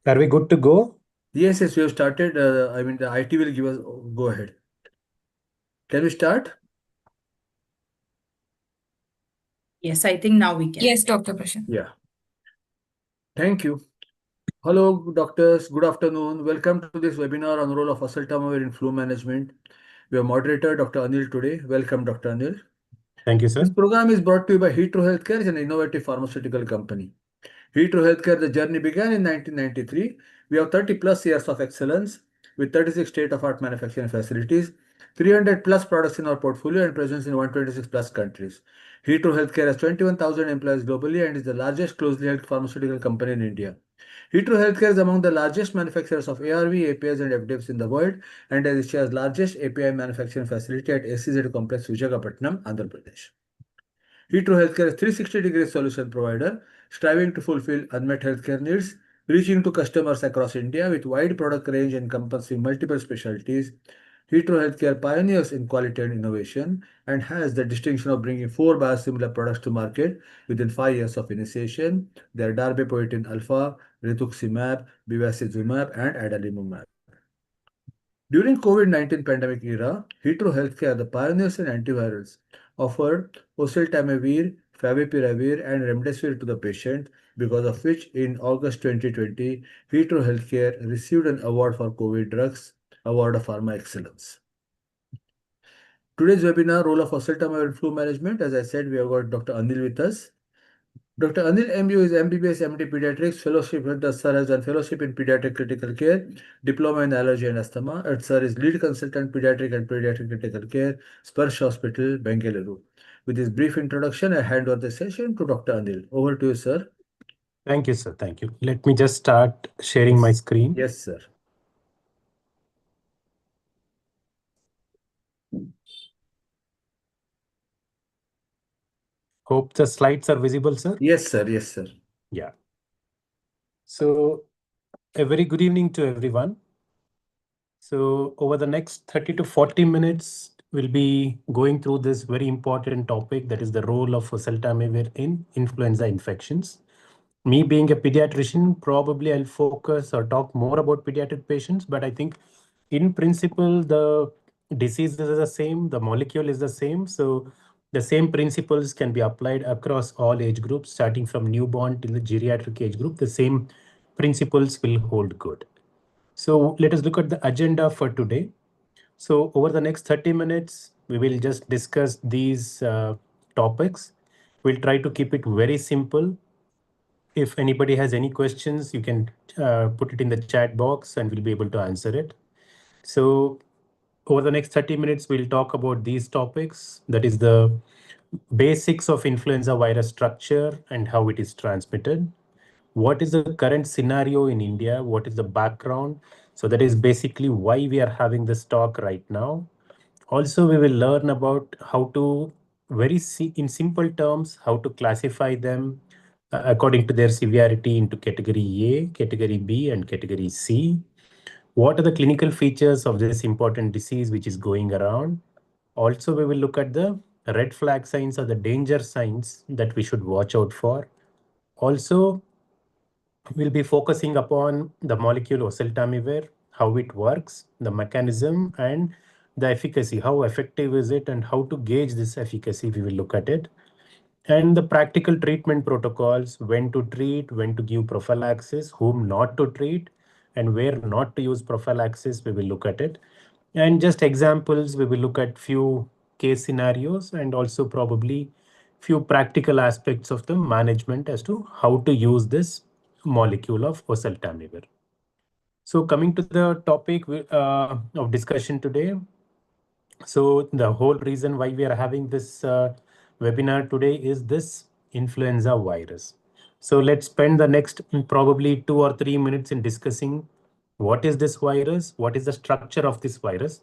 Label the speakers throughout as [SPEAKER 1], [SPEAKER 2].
[SPEAKER 1] Are we good to go?
[SPEAKER 2] Yes, yes, we have started. The IT will give us go ahead. Can we start?
[SPEAKER 3] Yes, I think now we can.
[SPEAKER 4] Yes, Dr. Prashant.
[SPEAKER 2] Yeah. Thank you. Hello, doctors. Good afternoon. Welcome to this webinar on the role of Oseltamivir in flu management. We have moderator Dr. Anil today. Welcome, Dr. Anil.
[SPEAKER 1] Thank you,
[SPEAKER 2] This
[SPEAKER 1] sir.
[SPEAKER 2] program is brought to you by Heathrow Healthcare, an innovative pharmaceutical company. Heathrow Healthcare, the journey began in 1993. We have 30 plus years of excellence with 36 state-of-art manufacturing facilities, 300 plus products in our portfolio and presence in 126 plus countries. Heathrow Healthcare has 21,000 employees globally and is the largest closely held pharmaceutical company in India. Heathrow Healthcare is among the largest manufacturers of ARV, APIs and FDFs in the world and is Asia's largest API manufacturing facility at SEZ Complex, Visakhapatnam, Andhra Pradesh. Heathrow Healthcare is a 360-degree solution provider, striving to fulfill unmet healthcare needs, reaching to customers across India with wide product range encompassing multiple specialties. Heathrow Healthcare pioneers in quality and innovation and has the distinction of bringing 4 biosimilar products to market within 5 years of initiation. They are darbepoetin alpha, rituximab, bevacizumab, and adalimumab. During COVID-19 pandemic era, Heathrow Healthcare, the pioneers in antivirals, offered Oseltamivir, Favipiravir, and Remdesivir to the patient, because of which in August 2020, Heathrow Healthcare received an award for COVID drugs, Award of Pharma Excellence. Today's webinar, Role of Oseltamivir in Flu Management. As I said, we have got Dr. Anil with us. Dr. Anil MU is MBBS MD Pediatrics, Fellowship with the Sir has done Fellowship in Pediatric Critical Care, Diploma in Allergy and Asthma, and Sir is Lead Consultant Pediatric and Pediatric Critical Care, Sparsh Hospital, Bengaluru. With this brief introduction, I hand over the session to Dr. Anil. Over to you, sir.
[SPEAKER 1] Thank you, sir. Thank you. Let me just start sharing my screen.
[SPEAKER 2] Yes, sir.
[SPEAKER 1] Hope the slides are visible, sir.
[SPEAKER 2] Yes, sir. Yes, sir.
[SPEAKER 1] Yeah. So a very good evening to everyone. So over the next 30 to 40 minutes, we'll be going through this very important topic, that is the role of oseltamivir in influenza infections. Me being a pediatrician, probably I'll focus or talk more about pediatric patients, but I think in principle, the disease is the same, the molecule is the same. So the same principles can be applied across all age groups, starting from newborn till the geriatric age group. The same principles will hold good. So let us look at the agenda for today. So over the next 30 minutes, we will just discuss these topics. We'll try to keep it very simple. If anybody has any questions, you can put it in the chat box and we'll be able to answer it. So over the next 30 minutes, we'll talk about these topics. That is the basics of influenza virus structure and how it is transmitted. What is the current scenario in India? What is the background? So that is basically why we are having this talk right now. Also, we will learn about how to in simple terms, how to classify them according to their severity into category A, category B, and category C. What are the clinical features of this important disease which is going around? Also, we will look at the red flag signs or the danger signs that we should watch out for. Also, we'll be focusing upon the molecule oseltamivir, how it works, the mechanism, and the efficacy. How effective is it and how to gauge this efficacy, we will look at it. And the practical treatment protocols, when to treat, when to give prophylaxis, whom not to treat, and where not to use prophylaxis, we will look at it. And just examples, we will look at few case scenarios and also probably few practical aspects of the management as to how to use this molecule of oseltamivir. So coming to the topic of discussion today. So the whole reason why we are having this webinar today is this influenza virus. So let's spend the next probably 2 or 3 minutes in discussing what is this virus, what is the structure of this virus.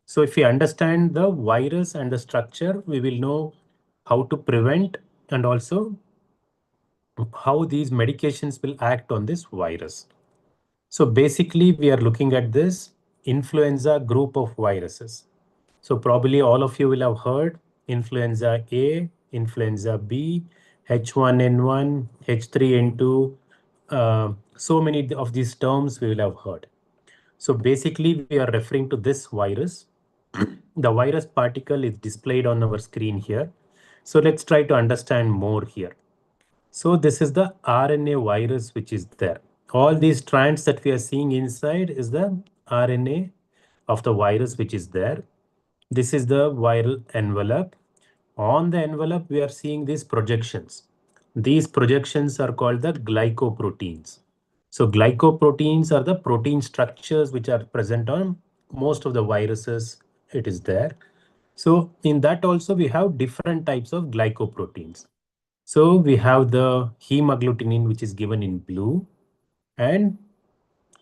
[SPEAKER 1] So if we understand the virus and the structure, we will know how to prevent and also how these medications will act on this virus. So basically, we are looking at this influenza group of viruses. So probably all of you will have heard influenza A, influenza B, H1N1, H3N2, so many of these terms we will have heard. So basically, we are referring to this virus. The virus particle is displayed on our screen here. So let's try to understand more here. So this is the RNA virus which is there. All these strands that we are seeing inside is the RNA of the virus which is there. This is the viral envelope. On the envelope, we are seeing these projections. These projections are called the glycoproteins. So glycoproteins are the protein structures which are present on most of the viruses. It is there. So in that also we have different types of glycoproteins. So we have the hemagglutinin, which is given in blue, and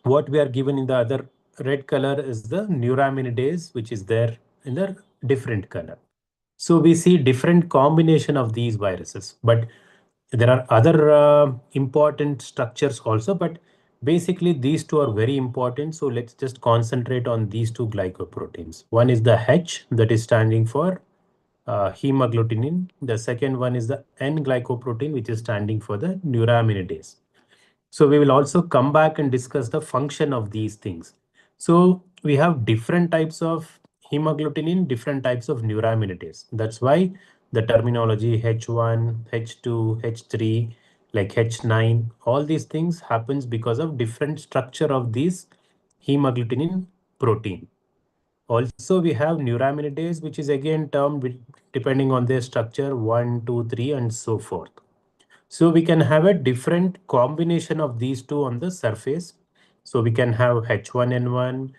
[SPEAKER 1] what we are given in the other red color is the neuraminidase, which is there in the different color. So we see different combination of these viruses, but there are other important structures also, but basically these two are very important. So let's just concentrate on these two glycoproteins. One is the H, that is standing for hemagglutinin. The second one is the N-glycoprotein, which is standing for the neuraminidase. So we will also come back and discuss the function of these things. So we have different types of hemagglutinin, different types of neuraminidase. That's why the terminology H1, H2, H3, like H9, all these things happens because of different structure of these hemagglutinin protein. Also, we have neuraminidase, which is again termed depending on their structure 1, 2, 3, and so forth. So we can have a different combination of these two on the surface. So we can have H1N1,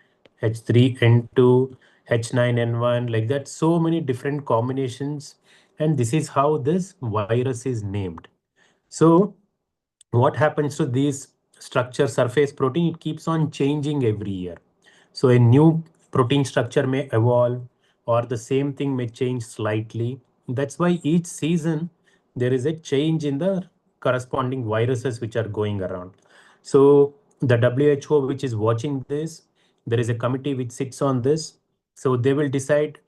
[SPEAKER 1] H3N2, H9N1, like that. So many different combinations. And this is how this virus is named. So what happens to these structure surface protein? It keeps on changing every year. So a new protein structure may evolve or the same thing may change slightly. That's why each season there is a change in the corresponding viruses which are going around. So the WHO, which is watching this, there is a committee which sits on this. So they will decide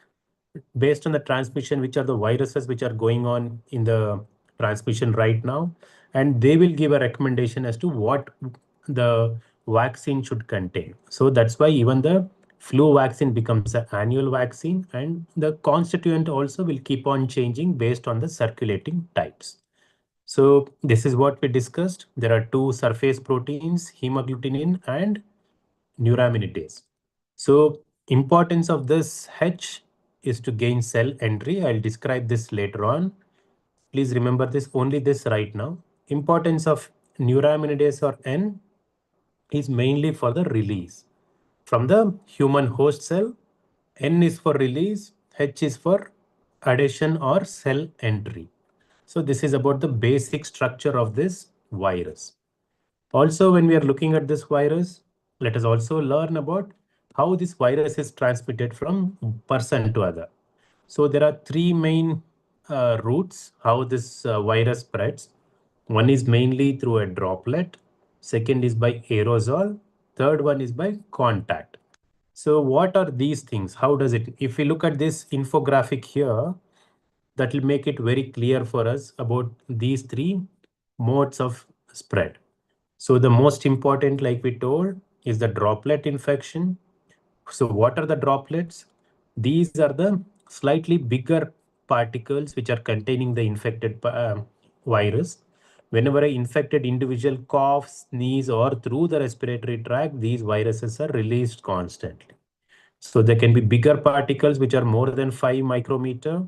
[SPEAKER 1] based on the transmission, which are the viruses which are going on in the transmission right now, and they will give a recommendation as to what the vaccine should contain. So that's why even the flu vaccine becomes an annual vaccine, and the constituent also will keep on changing based on the circulating types. So this is what we discussed. There are two surface proteins, hemagglutinin and neuraminidase. So importance of this H is to gain cell entry. I'll describe this later on. Please remember this, only this right now. Importance of neuraminidase or N is mainly for the release. From the human host cell, N is for release, H is for adhesion or cell entry. So this is about the basic structure of this virus. Also, when we are looking at this virus, let us also learn about how this virus is transmitted from person to other. So there are three main routes how this virus spreads. One is mainly through a droplet. Second is by aerosol. Third one is by contact. So what are these things? How does it? If we look at this infographic here, that will make it very clear for us about these three modes of spread. So the most important, like we told, is the droplet infection. So what are the droplets? These are the slightly bigger particles which are containing the infected virus. Whenever an infected individual coughs, sneezes, or through the respiratory tract, these viruses are released constantly. So there can be bigger particles which are more than 5 micrometer,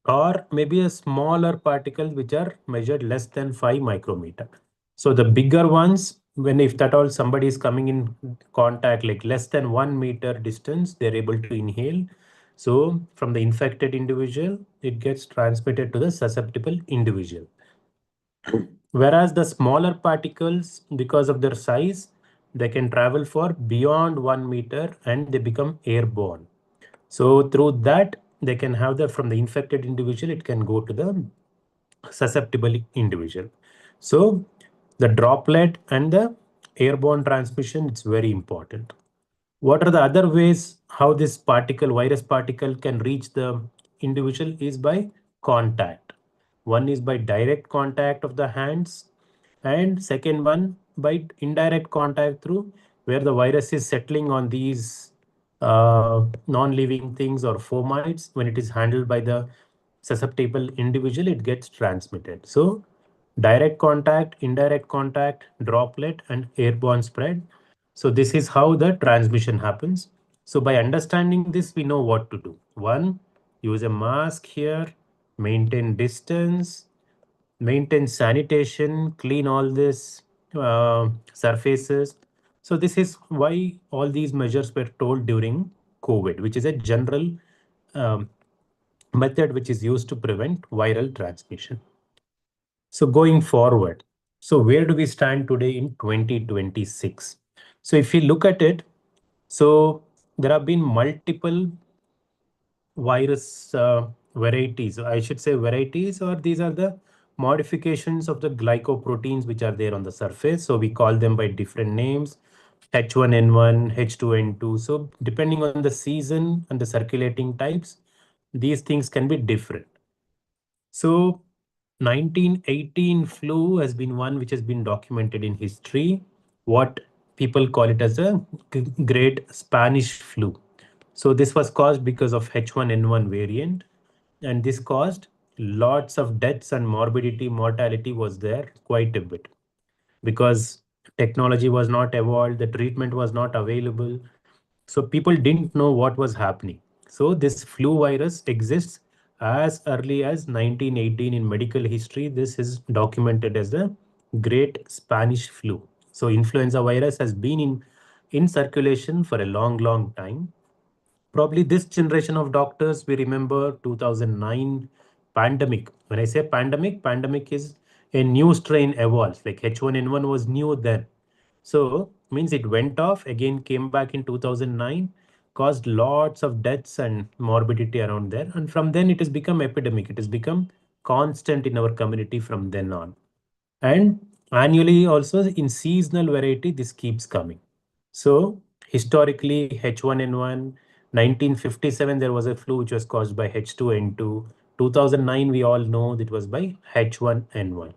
[SPEAKER 1] or maybe a smaller particles which are measured less than 5 micrometer. So the bigger ones, when if that all somebody is coming in contact like less than 1 meter distance, they're able to inhale. So from the infected individual, it gets transmitted to the susceptible individual. Whereas the smaller particles, because of their size, they can travel for beyond 1 meter and they become airborne. So through that, they can have the from the infected individual, it can go to the susceptible individual. So the droplet and the airborne transmission, it's very important. What are the other ways how this particle, virus particle can reach the individual is by contact. One is by direct contact of the hands. and second one by indirect contact through where the virus is settling on these non-living things or fomites. When it is handled by the susceptible individual, it gets transmitted. So direct contact, indirect contact, droplet, and airborne spread. So this is how the transmission happens. So by understanding this, we know what to do. One, use a mask here, maintain distance, maintain sanitation, clean all this surfaces. So this is why all these measures were told during COVID, which is a general um, method which is used to prevent viral transmission. So going forward, so where do we stand today in 2026? So if you look at it, so there have been multiple virus varieties. I should say varieties, or these are the modifications of the glycoproteins which are there on the surface. So we call them by different names, H1N1, H2N2. So depending on the season and the circulating types, these things can be different. So 1918 flu has been one which has been documented in history. What people call it as a Great Spanish flu. So this was caused because of H1N1 variant, and this caused lots of deaths and morbidity, mortality was there quite a bit because technology was not evolved, the treatment was not available. So people didn't know what was happening. So this flu virus exists as early as 1918 in medical history. This is documented as the Great Spanish Flu. So influenza virus has been in circulation for a long, long time. Probably this generation of doctors, we remember 2009 pandemic. When I say pandemic, pandemic is a new strain evolves. Like H1N1 was new then. So means it went off, again came back in 2009, caused lots of deaths and morbidity around there. And from then it has become epidemic. It has become constant in our community from then on. And annually also in seasonal variety, this keeps coming. So historically, H1N1, 1957, there was a flu which was caused by H2N2. 2009, we all know that was by H1N1.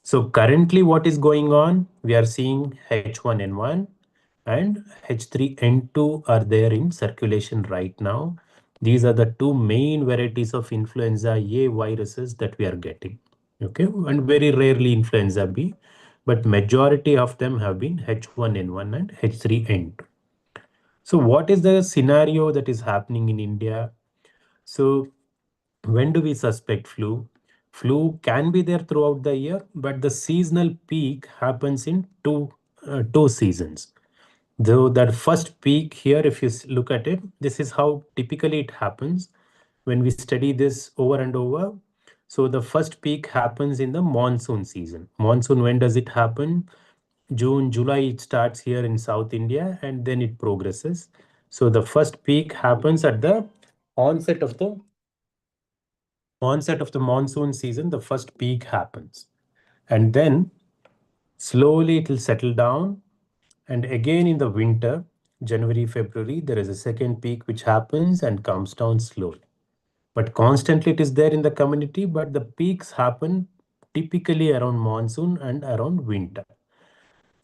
[SPEAKER 1] So currently what is going on? We are seeing H1N1 and H3N2 are there in circulation right now. These are the two main varieties of influenza A viruses that we are getting. Okay, and very rarely influenza B, but majority of them have been H1N1 and H3N2. So what is the scenario that is happening in India? So when do we suspect flu? Flu can be there throughout the year, but the seasonal peak happens in two seasons. Though that first peak here, if you look at it, this is how typically it happens when we study this over and over. So the first peak happens in the monsoon season. Monsoon, when does it happen? June, July, it starts here in South India and then it progresses. So the first peak happens at the onset of the onset of the monsoon season. The first peak happens, and then slowly it will settle down. And again in the winter, January, February, there is a second peak which happens and comes down slowly. But constantly it is there in the community, but the peaks happen typically around monsoon and around winter.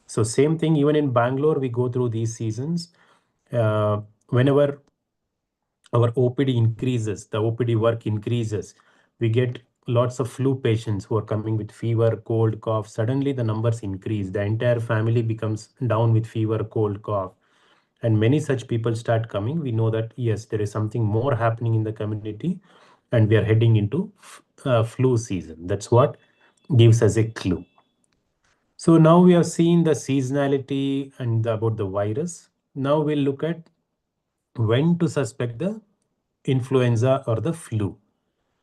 [SPEAKER 1] So same thing even in Bangalore, we go through these seasons. Whenever our OPD increases, the OPD work increases, we get lots of flu patients who are coming with fever, cold, cough. Suddenly the numbers increase. The entire family becomes down with fever, cold, cough. And many such people start coming. We know that, yes, there is something more happening in the community and we are heading into flu season. That's what gives us a clue. So now we have seen the seasonality and about the virus. Now we'll look at when to suspect the influenza or the flu.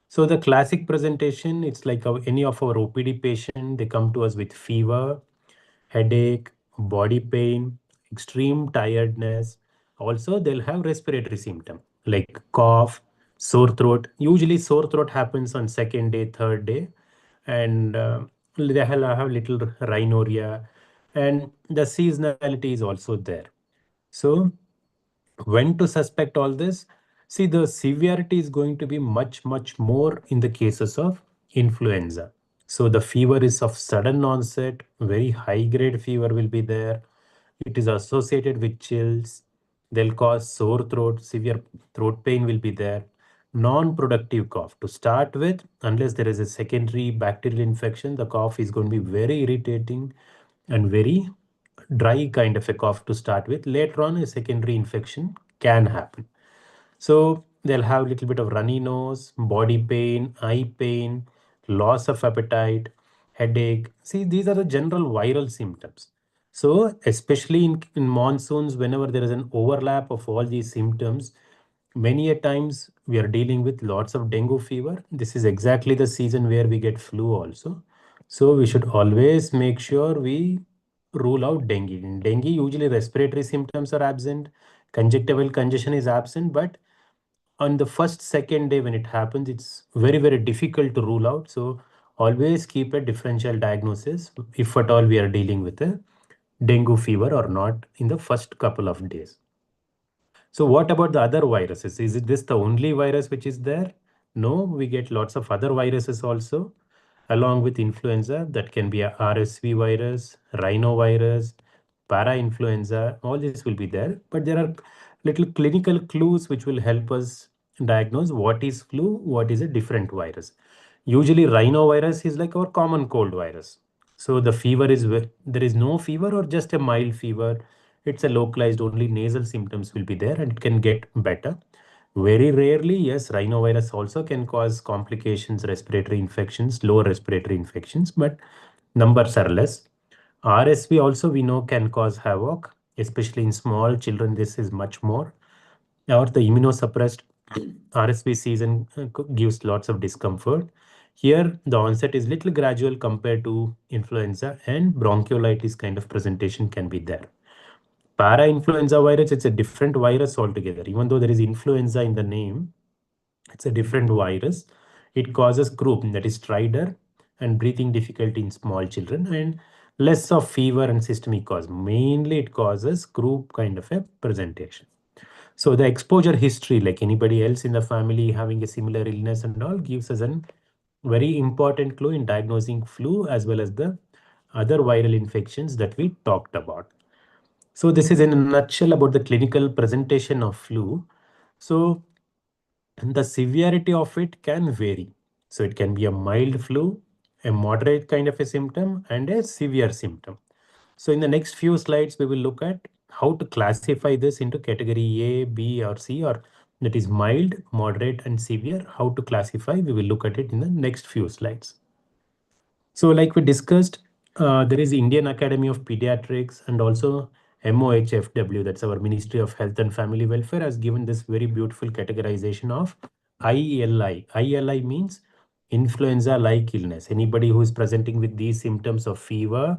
[SPEAKER 1] So the classic presentation, it's like any of our OPD patient, they come to us with fever, headache, body pain, extreme tiredness. Also, they'll have respiratory symptom like cough, sore throat. Usually sore throat happens on second day, third day, and they'll have little rhinorrhea, and the seasonality is also there. So when to suspect all this? See, the severity is going to be much, much more in the cases of influenza. So the fever is of sudden onset, very high grade fever will be there. It is associated with chills. They'll cause sore throat, severe throat pain will be there. Non-productive cough. To start with, unless there is a secondary bacterial infection, the cough is going to be very irritating and very dry kind of a cough to start with. Later on, a secondary infection can happen. So they'll have a little bit of runny nose, body pain, eye pain, loss of appetite, headache. See, these are the general viral symptoms. So especially in monsoons, whenever there is an overlap of all these symptoms, many a times we are dealing with lots of dengue fever. This is exactly the season where we get flu also. So we should always make sure we rule out dengue. In dengue, usually respiratory symptoms are absent, conjunctival congestion is absent, but on the first second day when it happens, it's very difficult to rule out. So always keep a differential diagnosis if at all we are dealing with a dengue fever or not in the first couple of days. So what about the other viruses? Is it this the only virus which is there? No, we get lots of other viruses also along with influenza. That can be a RSV virus, rhinovirus, para-influenza. All this will be there. But there are little clinical clues which will help us diagnose what is flu, what is a different virus. Usually rhinovirus is like our common cold virus. So the fever is there is no fever or just a mild fever. It's a localized, only nasal symptoms will be there and it can get better. Very rarely, yes, rhinovirus also can cause complications, respiratory infections, lower respiratory infections, but numbers are less. RSV also we know can cause havoc, especially in small children. This is much more. Or the immunosuppressed RSV season gives lots of discomfort. Here, the onset is little gradual compared to influenza, and bronchiolitis kind of presentation can be there. Para-influenza virus, it's a different virus altogether. Even though there is influenza in the name, it's a different virus. It causes croup, that is stridor, and breathing difficulty in small children, and less of fever and systemic cause. Mainly, it causes croup kind of a presentation. So the exposure history, like anybody else in the family having a similar illness and all, gives us a very important clue in diagnosing flu as well as the other viral infections that we talked about. So this is in a nutshell about the clinical presentation of flu. So the severity of it can vary. So it can be a mild flu, a moderate kind of a symptom, and a severe symptom. So in the next few slides, we will look at how to classify this into category A, B, or C, or that is mild, moderate, and severe. How to classify, we will look at it in the next few slides. So like we discussed, there is Indian Academy of Pediatrics and also MOHFW, that's our Ministry of Health and Family Welfare, has given this very beautiful categorization of ILI. ILI means influenza-like illness. Anybody who is presenting with these symptoms of fever,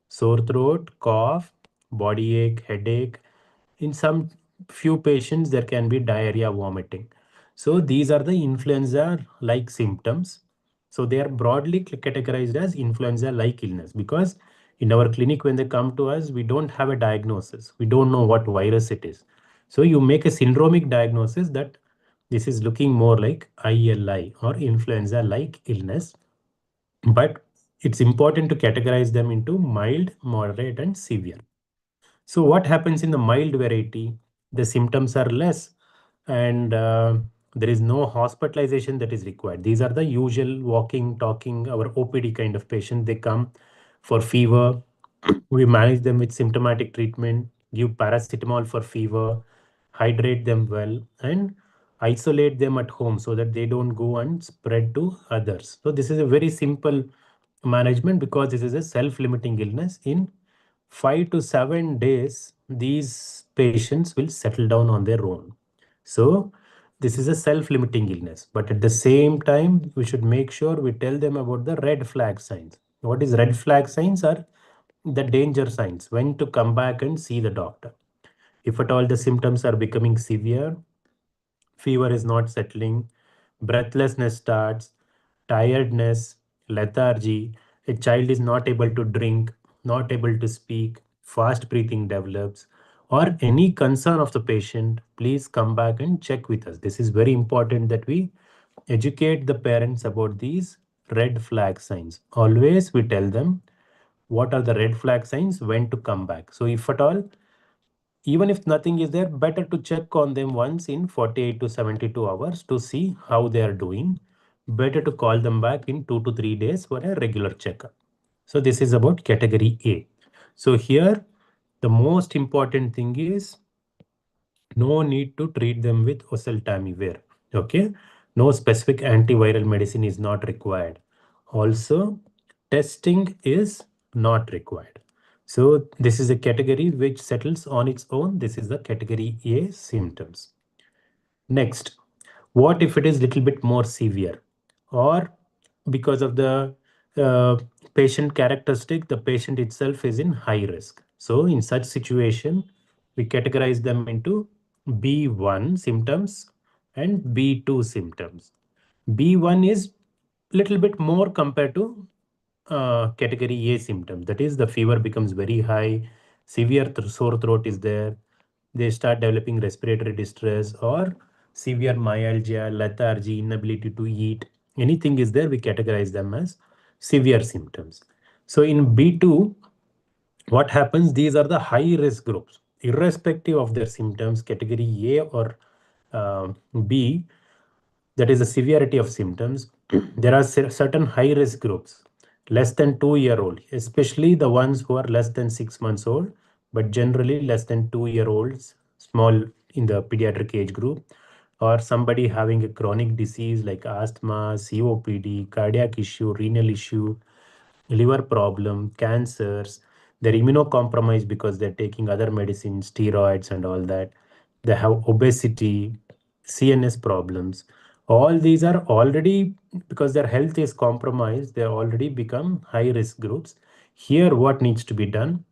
[SPEAKER 1] sore throat, cough, body ache, headache. In some few patients, there can be diarrhea, vomiting. So these are the influenza-like symptoms. So they are broadly categorized as influenza-like illness because in our clinic, when they come to us, we don't have a diagnosis. We don't know what virus it is. So you make a syndromic diagnosis that this is looking more like ILI or influenza-like illness. But it's important to categorize them into mild, moderate, and severe. So what happens in the mild variety? The symptoms are less and there is no hospitalization that is required. These are the usual walking, talking, our OPD kind of patient. They come for fever. We manage them with symptomatic treatment, give paracetamol for fever, hydrate them well, and isolate them at home so that they don't go and spread to others. So this is a very simple management because this is a self-limiting illness. In 5 to 7 days, these patients will settle down on their own. So this is a self-limiting illness, but at the same time, we should make sure we tell them about the red flag signs. What is red flag signs are the danger signs, when to come back and see the doctor. If at all the symptoms are becoming severe, fever is not settling, breathlessness starts, tiredness, lethargy, a child is not able to drink, not able to speak, fast breathing develops, or any concern of the patient, please come back and check with us. This is very important that we educate the parents about these red flag signs. Always we tell them what are the red flag signs, when to come back. So if at all, even if nothing is there, better to check on them once in 48 to 72 hours to see how they are doing. Better to call them back in 2 to 3 days for a regular checkup. So this is about category A. So here, the most important thing is no need to treat them with oseltamivir. Okay, no specific antiviral medicine is not required. Also, testing is not required. So this is a category which settles on its own. This is the category A symptoms. Next, what if it is little bit more severe, or because of the uh, patient characteristic, the patient itself is in high risk. So in such situation, we categorize them into B1 symptoms and B2 symptoms. B1 is little bit more compared to category A symptoms. That is, the fever becomes very high, severe sore throat is there, they start developing respiratory distress or severe myalgia, lethargy, inability to eat. Anything is there, we categorize them as severe symptoms. So in B2, what happens? These are the high risk groups, irrespective of their symptoms, category A or B, that is the severity of symptoms. There are certain high risk groups, less than 2 year old, especially the ones who are less than 6 months old, but generally less than 2 year olds, small in the pediatric age group, or somebody having a chronic disease like asthma, COPD, cardiac issue, renal issue, liver problem, cancers. They're immunocompromised because they're taking other medicines, steroids, and all that. They have obesity, CNS problems. All these are already, because their health is compromised, they already become high risk groups. Here, what needs to be done?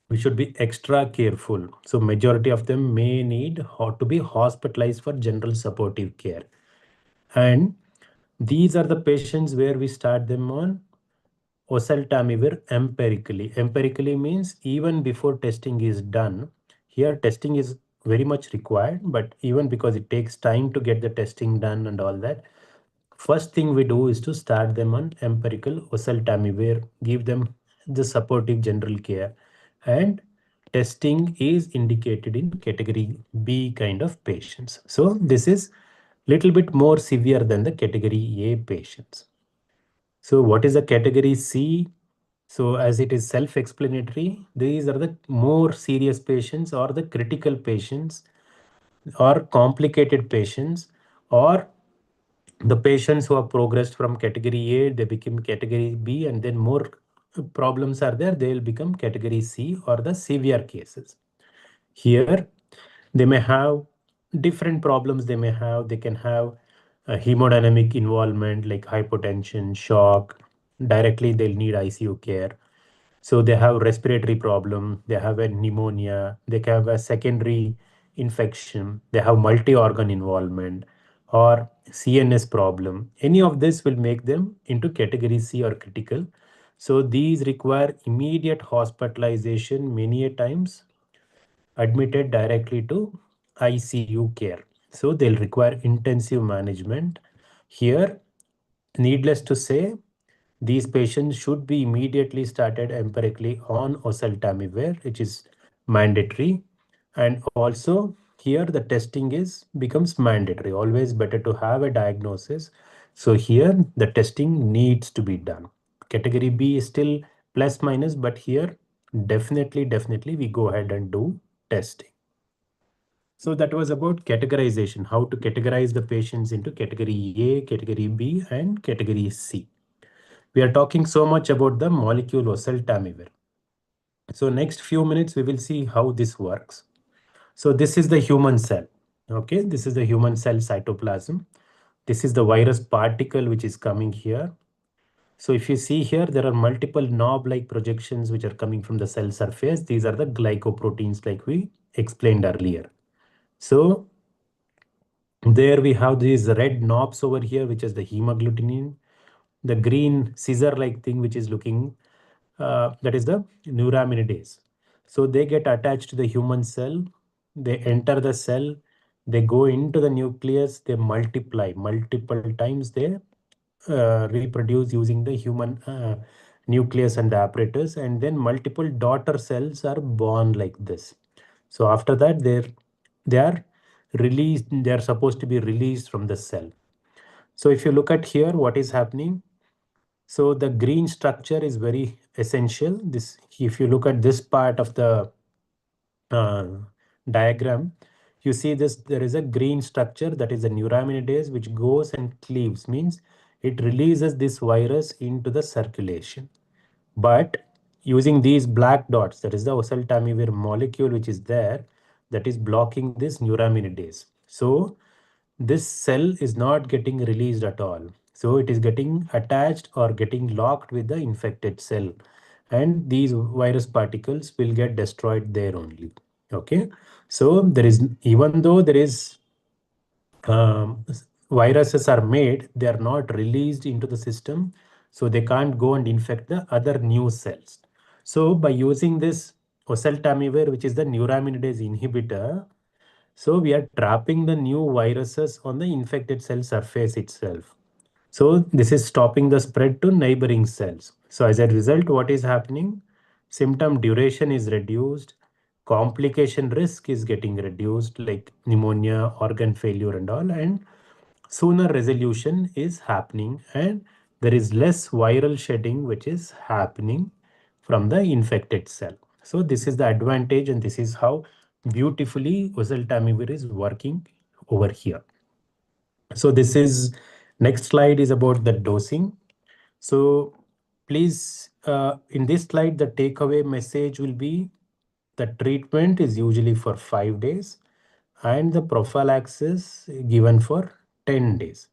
[SPEAKER 1] We should be extra careful. So majority of them may need to be hospitalized for general supportive care. And these are the patients where we start them on Oseltamivir empirically. Empirically means even before testing is done. Here testing is very much required, but even because it takes time to get the testing done and all that, first thing we do is to start them on empirical Oseltamivir, give them the supportive general care, and testing is indicated in category B kind of patients. So this is little bit more severe than the category A patients. So what is the category C? So as it is self-explanatory, these are the more serious patients or the critical patients or complicated patients, or the patients who have progressed from category A, they become category B, and then more problems are there, they will become category C or the severe cases. Here, they may have different problems. They can have a hemodynamic involvement like hypotension, shock. Directly, they'll need ICU care. So they have respiratory problem. They have a pneumonia. They can have a secondary infection. They have multi-organ involvement or CNS problem. Any of this will make them into category C or critical. So these require immediate hospitalization many a times, admitted directly to ICU care. So they'll require intensive management. Here, needless to say, these patients should be immediately started empirically on oseltamivir, which is mandatory. And also here the testing is becomes mandatory. Always better to have a diagnosis. So here the testing needs to be done. Category B is still plus minus, but here definitely we go ahead and do testing. So that was about categorization, how to categorize the patients into category A, category B, and category C. We are talking so much about the molecule oseltamivir. So next few minutes, we will see how this works. So this is the human cell. Okay, this is the human cell cytoplasm. This is the virus particle which is coming here. So if you see here, there are multiple knob-like projections which are coming from the cell surface. These are the glycoproteins like we explained earlier. So there we have these red knobs over here, which is the hemagglutinin. The green scissor-like thing, which is looking, that is the neuraminidase. So they get attached to the human cell. They enter the cell. They go into the nucleus. They multiply multiple times. They reproduce using the human nucleus and the apparatus, and then multiple daughter cells are born like this. So after that, they are released. They are supposed to be released from the cell. So if you look at here, what is happening? So the green structure is very essential. This, if you look at this part of the uh, diagram, you see this, there is a green structure that is a neuraminidase which goes and cleaves, means it releases this virus into the circulation. But using these black dots, that is the oseltamivir molecule which is there, that is blocking this neuraminidase. So this cell is not getting released at all. So it is getting attached or getting locked with the infected cell, and these virus particles will get destroyed there only. Okay. So there is, even though there is viruses are made, they are not released into the system, so they can't go and infect the other new cells. So by using this oseltamivir, which is the neuraminidase inhibitor, so we are trapping the new viruses on the infected cell surface itself. So this is stopping the spread to neighboring cells. So as a result, what is happening? Symptom duration is reduced, complication risk is getting reduced, like pneumonia, organ failure and all, and sooner resolution is happening, and there is less viral shedding which is happening from the infected cell. So this is the advantage, and this is how beautifully oseltamivir is working over here. So this is, next slide is about the dosing. So please, in this slide, the takeaway message will be the treatment is usually for 5 days and the prophylaxis given for 10 days.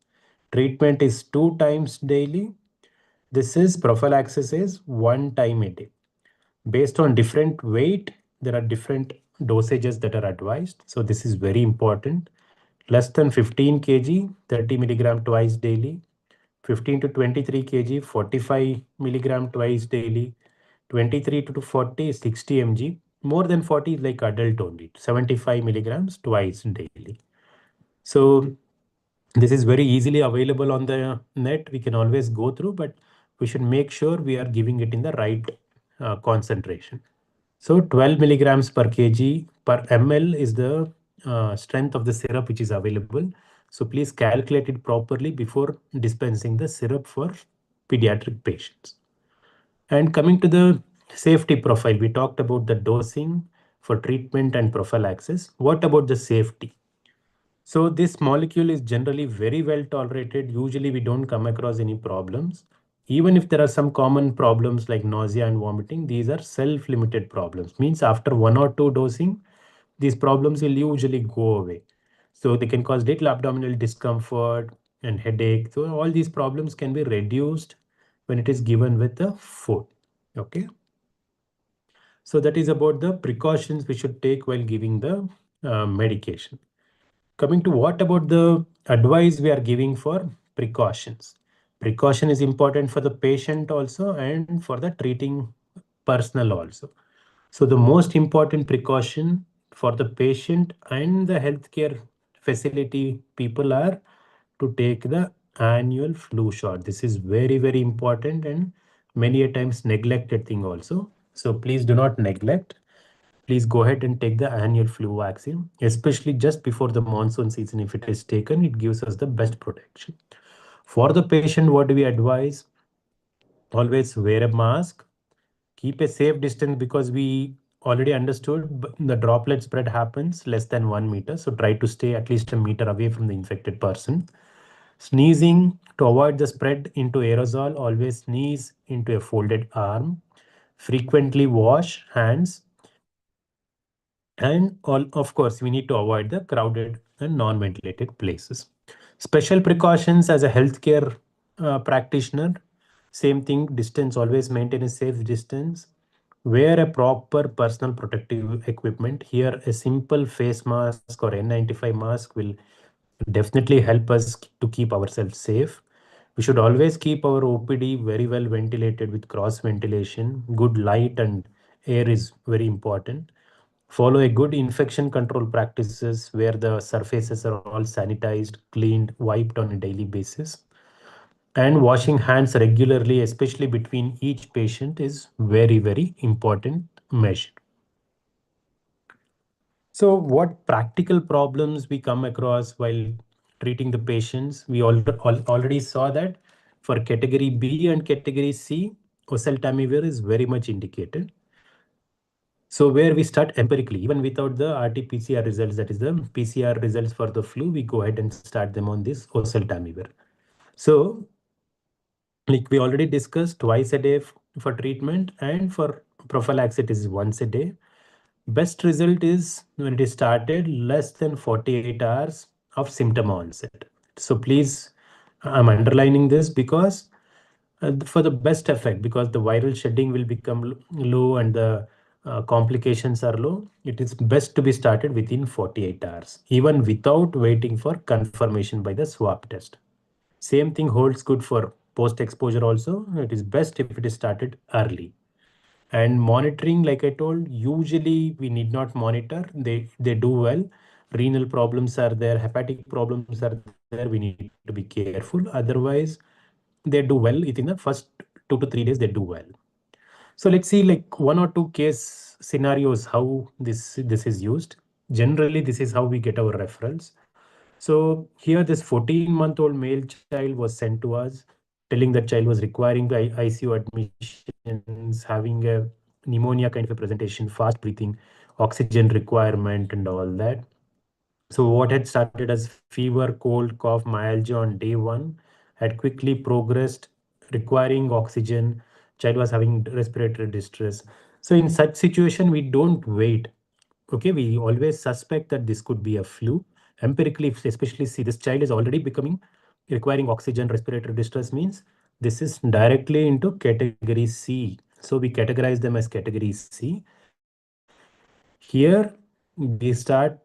[SPEAKER 1] Treatment is 2 times daily. This is prophylaxis is 1 time a day. Based on different weight, there are different dosages that are advised. So this is very important. Less than 15 kg, 30 milligram twice daily. 15 to 23 kg, 45 milligram twice daily. 23 to 40, 60 mg. More than 40 is like adult only, 75 milligrams twice daily. So this is very easily available on the net. We can always go through, but we should make sure we are giving it in the right concentration. So 12 milligrams per kg per ml is the strength of the syrup which is available. So please calculate it properly before dispensing the syrup for pediatric patients. And coming to the safety profile, we talked about the dosing for treatment and prophylaxis. What about the safety? So this molecule is generally very well tolerated. Usually we don't come across any problems. Even if there are some common problems like nausea and vomiting, these are self-limited problems. Means after 1 or 2 dosing, these problems will usually go away. So they can cause little abdominal discomfort and headache. So all these problems can be reduced when it is given with the food. Okay. So that is about the precautions we should take while giving the medication. Coming to what about the advice we are giving for precautions. Precaution is important for the patient also and for the treating personnel also. So the most important precaution for the patient and the healthcare facility people are to take the annual flu shot. This is very, very important and many a times neglected thing also. So please do not neglect. Please go ahead and take the annual flu vaccine, especially just before the monsoon season. If it is taken, it gives us the best protection. For the patient, what do we advise? Always wear a mask, keep a safe distance, because we already understood the droplet spread happens less than 1 meter. So try to stay at least a meter away from the infected person. Sneezing, to avoid the spread into aerosol, always sneeze into a folded arm. Frequently wash hands. And all, of course, we need to avoid the crowded and non-ventilated places. Special precautions as a healthcare practitioner, same thing, distance, always maintain a safe distance. Wear a proper personal protective equipment. Here, a simple face mask or N95 mask will definitely help us to keep ourselves safe. We should always keep our OPD very well ventilated with cross ventilation. Good light and air is very important. Follow a good infection control practices where the surfaces are all sanitized, cleaned, wiped on a daily basis. And washing hands regularly, especially between each patient, is very, very important measure. So, what practical problems we come across while treating the patients? We already saw that for category B and category C, oseltamivir is very much indicated. So, where we start empirically, even without the RT-PCR results, that is the PCR results for the flu, we go ahead and start them on this oseltamivir. So, like we already discussed, twice a day for treatment, and for prophylaxis it is once a day. Best result is when it is started less than 48 hours of symptom onset. So please, I'm underlining this because for the best effect, because the viral shedding will become low and the complications are low, it is best to be started within 48 hours, even without waiting for confirmation by the swab test. Same thing holds good for post exposure also. It is best if it is started early. And monitoring, like I told, usually we need not monitor. They do well. Renal problems are there, hepatic problems are there. We need to be careful. Otherwise, they do well within the first 2 to 3 days. They do well. So let's see like one or two case scenarios how this is used. Generally, this is how we get our referrals. So here this 14-month-old male child was sent to us, telling that child was requiring the ICU admissions, having a pneumonia kind of a presentation, fast breathing, oxygen requirement and all that. So what had started as fever, cold, cough, myalgia on day one had quickly progressed, requiring oxygen. Child was having respiratory distress. So in such situation, we don't wait. Okay, we always suspect that this could be a flu. Empirically, especially see this child is already becoming requiring oxygen, respiratory distress means this is directly into category C. So we categorize them as category C. Here we started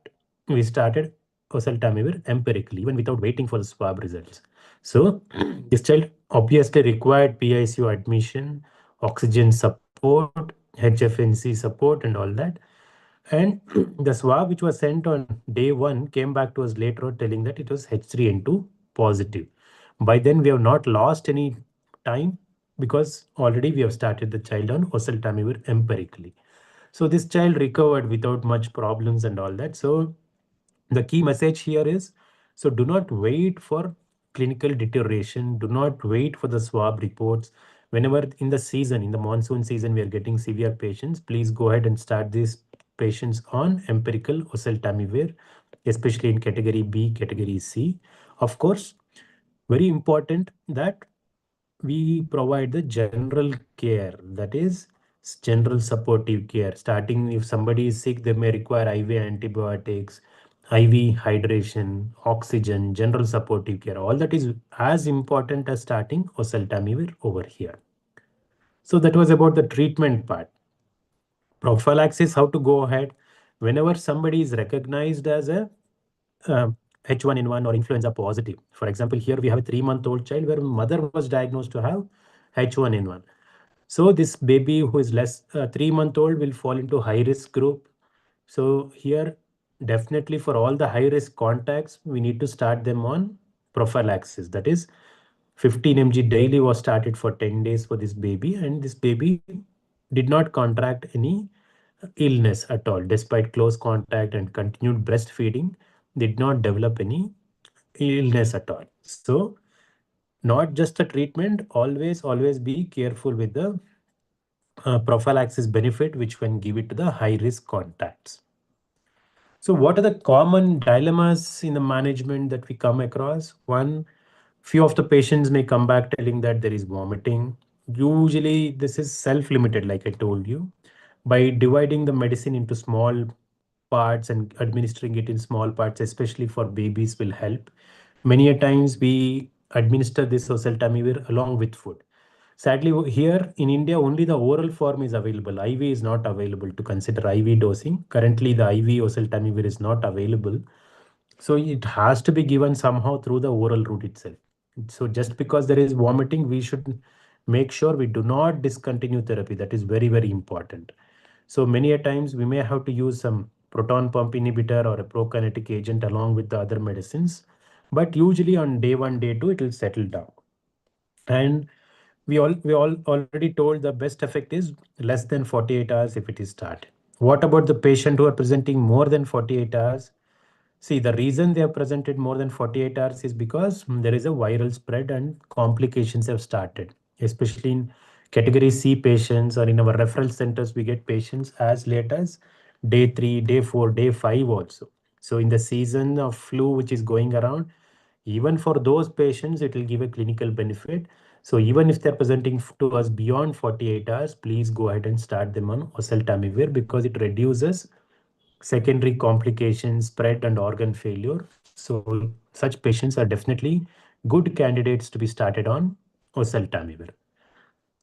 [SPEAKER 1] oseltamivir empirically, even without waiting for the swab results. So this child obviously required PICU admission, oxygen support, HFNC support, and all that. And the swab which was sent on day one came back to us later on telling that it was H3N2 positive. By then, we have not lost any time because already we have started the child on oseltamivir empirically. So this child recovered without much problems and all that. So the key message here is, so do not wait for clinical deterioration. Do not wait for the swab reports. Whenever in the season, in the monsoon season, we are getting severe patients, please go ahead and start these patients on empirical oseltamivir, especially in category B, category C. Of course, very important that we provide the general care, that is general supportive care. Starting, if somebody is sick, they may require IV antibiotics, IV hydration, oxygen, general supportive care. All that is as important as starting oseltamivir over here. So that was about the treatment part. Prophylaxis, how to go ahead. Whenever somebody is recognized as a uh, H1N1 or influenza positive. For example, here we have a 3-month-old child where mother was diagnosed to have H1N1. So this baby who is less 3-month-old will fall into high risk group. So here, definitely for all the high risk contacts, we need to start them on prophylaxis. That is 15 mg daily was started for 10 days for this baby, and this baby did not contract any illness at all. Despite close contact and continued breastfeeding, did not develop any illness at all. So not just the treatment, always be careful with the prophylaxis benefit which can give it to the high risk contacts. So what are the common dilemmas in the management that we come across? One, few of the patients may come back telling that there is vomiting. Usually this is self-limited, like I told you. By dividing the medicine into small parts and administering it in small parts, especially for babies, will help. Many a times we administer this oseltamivir along with food. Sadly, here in India, only the oral form is available. IV is not available to consider IV dosing. Currently, the IV oseltamivir is not available. So it has to be given somehow through the oral route itself. So just because there is vomiting, we should make sure we do not discontinue therapy. That is very, very important. So many a times we may have to use some proton pump inhibitor or a prokinetic agent along with the other medicines. But usually on day one, day two, it will settle down. And we all already told the best effect is less than 48 hours if it is started. What about the patient who are presenting more than 48 hours? See, the reason they have presented more than 48 hours is because there is a viral spread and complications have started, especially in category C patients, or in our referral centers, we get patients as late as day 3, day 4, day 5 also. So in the season of flu which is going around, even for those patients, it will give a clinical benefit. So even if they're presenting to us beyond 48 hours, please go ahead and start them on Oseltamivir because it reduces secondary complications, spread, and organ failure. So such patients are definitely good candidates to be started on Oseltamivir.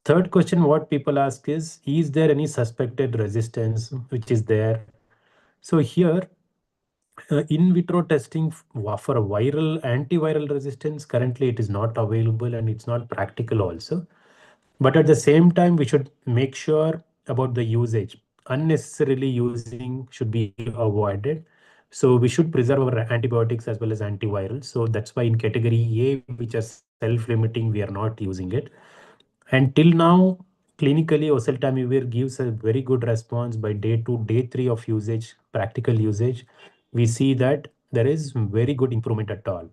[SPEAKER 1] Third question what people ask is there any suspected resistance which is there? So here, in vitro testing for viral antiviral resistance, currently it is not available and it's not practical also. But at the same time, we should make sure about the usage. Unnecessarily using should be avoided. So we should preserve our antibiotics as well as antivirals. So that's why in category A, which are self-limiting, we are not using it. And till now, clinically, oseltamivir gives a very good response by day 2, day 3 of usage, practical usage. We see that there is very good improvement at all.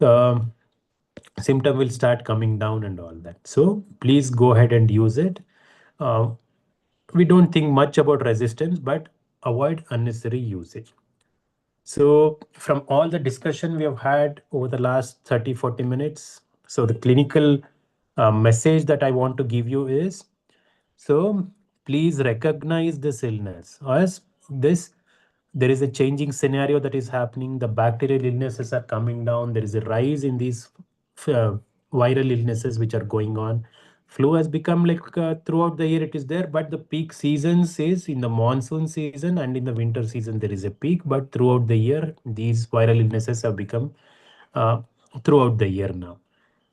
[SPEAKER 1] Um, Symptom will start coming down and all that. So please go ahead and use it. Uh, we don't think much about resistance, but avoid unnecessary usage. So from all the discussion we have had over the last 30, 40 minutes, so the clinical message that I want to give you is, so please recognize this illness as this. There is a changing scenario that is happening. The bacterial illnesses are coming down. There is a rise in these uh, viral illnesses which are going on. Flu has become like throughout the year it is there, but the peak seasons is in the monsoon season and in the winter season there is a peak. But throughout the year, these viral illnesses have become uh, throughout the year now.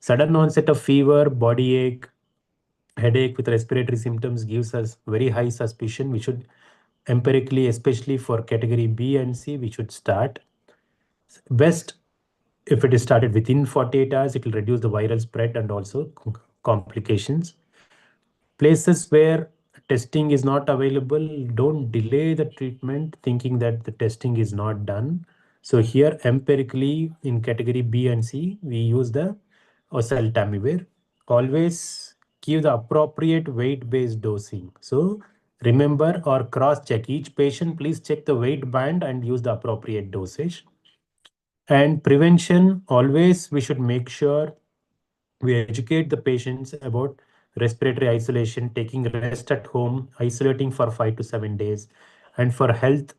[SPEAKER 1] Sudden onset of fever, body ache, headache with respiratory symptoms gives us very high suspicion. We should empirically, especially for category B and C, we should start. Best if it is started within 48 hours, it will reduce the viral spread and also complications. Places where testing is not available, don't delay the treatment thinking that the testing is not done. So here empirically in category B and C, we use the oseltamivir. Always give the appropriate weight based dosing. So remember or cross check each patient, please check the weight band and use the appropriate dosage. And prevention, always we should make sure we educate the patients about respiratory isolation, taking rest at home, isolating for 5 to 7 days. And for health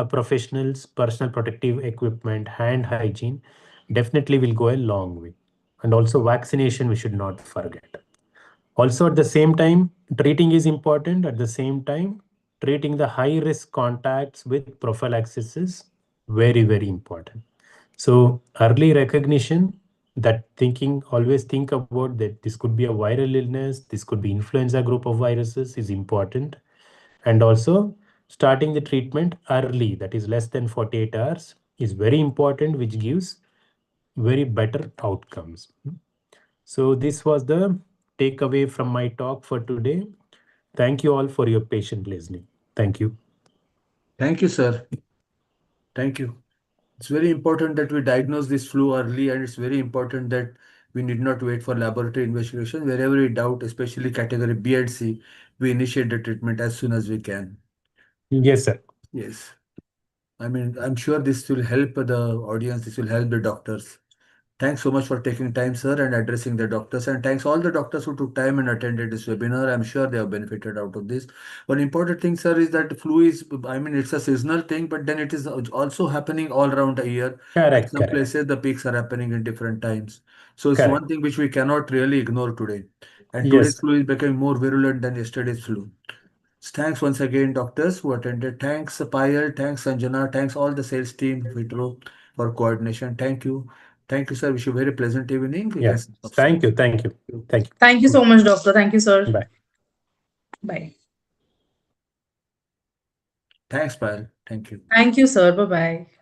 [SPEAKER 1] professionals, personal protective equipment, hand hygiene definitely will go a long way. And also vaccination, we should not forget. Also, at the same time, treating is important. At the same time, treating the high risk contacts with prophylaxis is very, very important. So early recognition, that thinking, always think about that this could be a viral illness, this could be influenza group of viruses is important. And also starting the treatment early, that is less than 48 hours, is very important, which gives very better outcomes. So this was the takeaway from my talk for today. Thank you all for your patient listening. Thank you.
[SPEAKER 2] Thank you, sir. Thank you. It's very important that we diagnose this flu early, and it's very important that we need not wait for laboratory investigation. Wherever we doubt, especially category B and C, we initiate the treatment as soon as we can.
[SPEAKER 1] Yes, sir.
[SPEAKER 2] Yes. I mean, I'm sure this will help the audience, this will help the doctors. Thanks so much for taking time, sir, and addressing the doctors. And thanks all the doctors who took time and attended this webinar. I'm sure they have benefited out of this. One important thing, sir, is that flu is, I mean, it's a seasonal thing, but then it is also happening all around the year. At
[SPEAKER 1] Correct,
[SPEAKER 2] some
[SPEAKER 1] correct,
[SPEAKER 2] places, the peaks are happening in different times. So it's one
[SPEAKER 1] correct.
[SPEAKER 2] thing which we cannot really ignore today. And today's
[SPEAKER 1] Yes.
[SPEAKER 2] flu is becoming more virulent than yesterday's flu. Thanks once again, doctors who attended. Thanks, Payal. Thanks, Sanjana. Thanks, all the sales team, Vitro, for coordination. Thank you. Thank you, sir. Wish you a very pleasant evening. We can
[SPEAKER 1] Yeah.
[SPEAKER 2] stop, sir.
[SPEAKER 1] Thank you. Thank you.
[SPEAKER 2] Thank
[SPEAKER 1] Thank you.
[SPEAKER 3] Thank you so much, doctor. Thank you, sir.
[SPEAKER 1] Bye.
[SPEAKER 3] Bye.
[SPEAKER 2] Thanks, Payal. Thank you.
[SPEAKER 3] Thank you, sir. Bye bye.